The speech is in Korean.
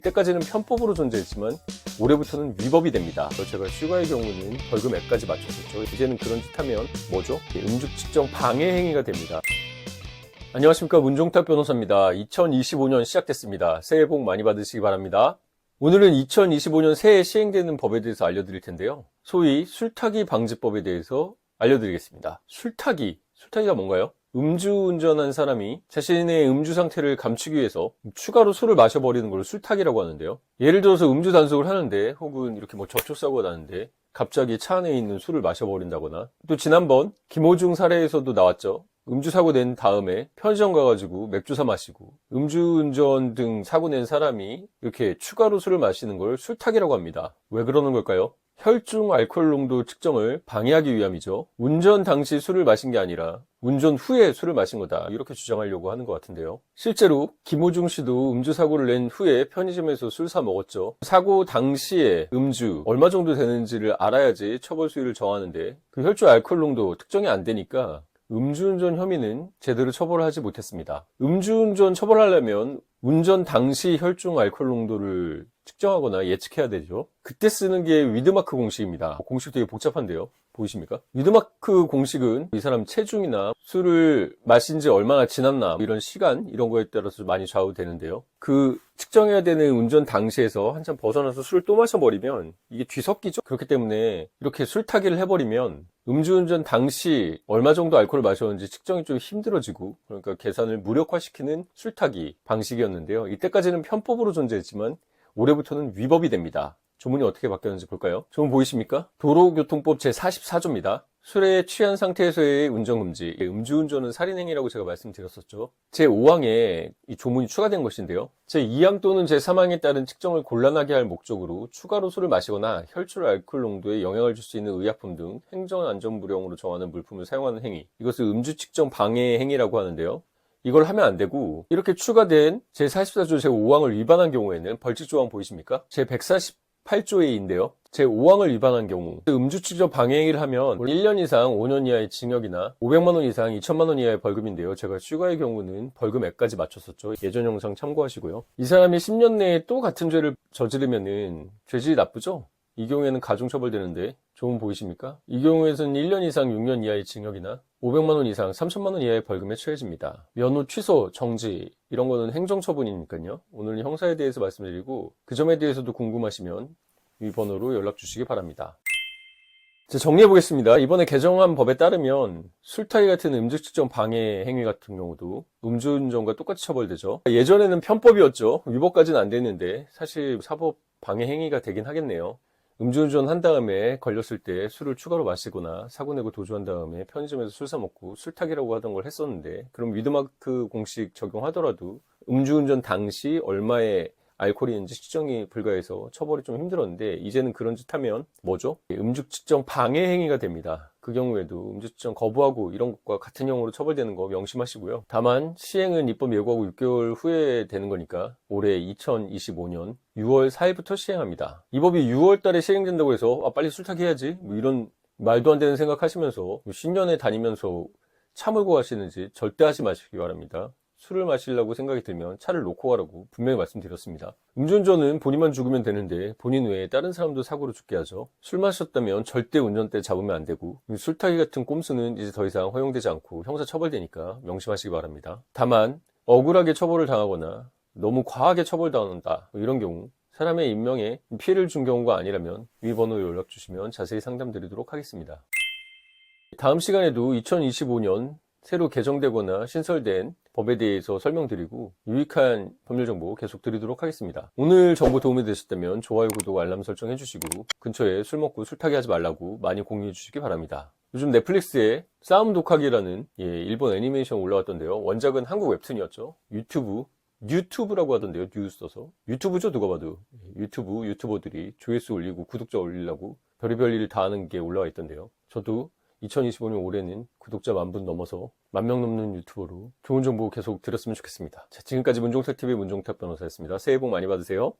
이때까지는 편법으로 존재했지만 올해부터는 위법이 됩니다. 제가 슈가의 경우는 벌금 액까지 맞췄었죠. 이제는 그런 짓 하면 뭐죠? 음주 측정 방해 행위가 됩니다. 안녕하십니까, 문종탁 변호사입니다. 2025년 시작됐습니다. 새해 복 많이 받으시기 바랍니다. 오늘은 2025년 새해 시행되는 법에 대해서 알려드릴 텐데요. 소위 술타기 방지법에 대해서 알려드리겠습니다. 술타기가 뭔가요? 음주운전한 사람이 자신의 음주 상태를 감추기 위해서 추가로 술을 마셔버리는 걸 술타기라고 하는데요. 예를 들어서 음주 단속을 하는데, 혹은 이렇게 접촉사고가 나는데 갑자기 차 안에 있는 술을 마셔버린다거나, 또 지난번 김호중 사례에서도 나왔죠. 음주사고 낸 다음에 편의점 가가지고 맥주 사 마시고 음주운전 등 사고 낸 사람이 이렇게 추가로 술을 마시는 걸 술타기라고 합니다. 왜 그러는 걸까요? 혈중 알코올 농도 측정을 방해하기 위함이죠. 운전 당시 술을 마신 게 아니라 운전 후에 술을 마신 거다, 이렇게 주장하려고 하는 것 같은데요. 실제로 김호중 씨도 음주사고를 낸 후에 편의점에서 술 사 먹었죠. 사고 당시에 음주 얼마 정도 되는지를 알아야지 처벌 수위를 정하는데, 그 혈중 알코올 농도 특정이 안 되니까 음주운전 혐의는 제대로 처벌을 하지 못했습니다. 음주운전 처벌하려면 운전 당시 혈중 알코올 농도를 측정하거나 예측해야 되죠. 그때 쓰는 게 위드마크 공식입니다. 공식 되게 복잡한데요. 보이십니까? 위드마크 공식은 이 사람 체중이나 술을 마신 지 얼마나 지났나, 이런 시간, 이런 거에 따라서 많이 좌우되는데요. 그 측정해야 되는 운전 당시에서 한참 벗어나서 술을 또 마셔버리면 이게 뒤섞이죠. 그렇기 때문에 이렇게 술타기를 해버리면 음주운전 당시 얼마 정도 알코올을 마셨는지 측정이 좀 힘들어지고, 그러니까 계산을 무력화시키는 술타기 방식이었는데요. 이때까지는 편법으로 존재했지만 올해부터는 위법이 됩니다. 조문이 어떻게 바뀌었는지 볼까요? 조문 보이십니까? 도로교통법 제44조입니다. 술에 취한 상태에서의 운전금지, 음주운전은 살인행위라고 제가 말씀드렸었죠. 제5항에 이 조문이 추가된 것인데요. 제2항 또는 제3항에 따른 측정을 곤란하게 할 목적으로 추가로 술을 마시거나 혈중 알코올 농도에 영향을 줄 수 있는 의약품 등 행정안전무령으로 정하는 물품을 사용하는 행위, 이것을 음주 측정 방해 행위라고 하는데요. 이걸 하면 안 되고, 이렇게 추가된 제44조 제5항을 위반한 경우에는 벌칙 조항 보이십니까? 제148조에인데요. 제5항을 위반한 경우 음주 측정 방해 행위를 하면 1년 이상 5년 이하의 징역이나 500만 원 이상 2천만 원 이하의 벌금인데요. 제가 슈가의 경우는 벌금 액까지 맞췄었죠. 예전 영상 참고하시고요. 이 사람이 10년 내에 또 같은 죄를 저지르면은 죄질이 나쁘죠? 이 경우에는 가중처벌되는데, 조문 보이십니까? 이 경우에는 1년 이상 6년 이하의 징역이나 500만 원 이상 3천만 원 이하의 벌금에 처해집니다. 면허 취소, 정지, 이런 거는 행정처분이니까요. 오늘은 형사에 대해서 말씀드리고, 그 점에 대해서도 궁금하시면 이 번호로 연락 주시기 바랍니다. 자, 정리해 보겠습니다. 이번에 개정한 법에 따르면 술타기 같은 음주 측정 방해 행위 같은 경우도 음주운전과 똑같이 처벌되죠. 예전에는 편법이었죠. 위법까지는 안 됐는데 사실 사법 방해 행위가 되긴 하겠네요. 음주운전 한 다음에 걸렸을 때 술을 추가로 마시거나 사고 내고 도주한 다음에 편의점에서 술 사 먹고 술타기라고 하던 걸 했었는데, 그럼 위드마크 공식 적용하더라도 음주운전 당시 얼마의 알코올이 있는지 측정이 불가해서 처벌이 좀 힘들었는데, 이제는 그런 짓 하면 뭐죠? 음주 측정 방해 행위가 됩니다. 그 경우에도 음주 측정 거부하고 이런 것과 같은 형으로 처벌되는 거 명심하시고요. 다만 시행은 입법 예고하고 6개월 후에 되는 거니까 올해 2025년 6월 4일부터 시행합니다. 이 법이 6월 달에 시행된다고 해서 빨리 술타기 해야지, 이런 말도 안 되는 생각하시면서 신년에 다니면서 차 몰고 가시는지 절대 하지 마시기 바랍니다. 술을 마시려고 생각이 들면 차를 놓고 가라고 분명히 말씀드렸습니다. 음주운전은 본인만 죽으면 되는데 본인 외에 다른 사람도 사고로 죽게 하죠. 술 마셨다면 절대 운전대 잡으면 안 되고, 술타기 같은 꼼수는 이제 더 이상 허용되지 않고 형사 처벌되니까 명심하시기 바랍니다. 다만 억울하게 처벌을 당하거나 너무 과하게 처벌당한다, 이런 경우, 사람의 인명에 피해를 준 경우가 아니라면 위 번호에 연락 주시면 자세히 상담드리도록 하겠습니다. 다음 시간에도 2025년 새로 개정되거나 신설된 법에 대해서 설명드리고 유익한 법률 정보 계속 드리도록 하겠습니다. 오늘 정보 도움이 되셨다면 좋아요, 구독, 알람 설정 해주시고, 근처에 술 먹고 술타기 하지 말라고 많이 공유해 주시기 바랍니다. 요즘 넷플릭스에 싸움 독하기라는 일본 애니메이션 올라왔던데요. 원작은 한국 웹툰이었죠. 유튜브라고 하던데요. 뉴스 써서. 유튜브죠, 누가 봐도. 유튜버들이 조회수 올리고 구독자 올리려고 별의별 일을 다 하는 게 올라와 있던데요. 저도 2025년 올해는 구독자 10,000분 넘어서 10,000명 넘는 유튜버로 좋은 정보 계속 드렸으면 좋겠습니다. 자, 지금까지 문종탁TV 문종탁 변호사였습니다. 새해 복 많이 받으세요.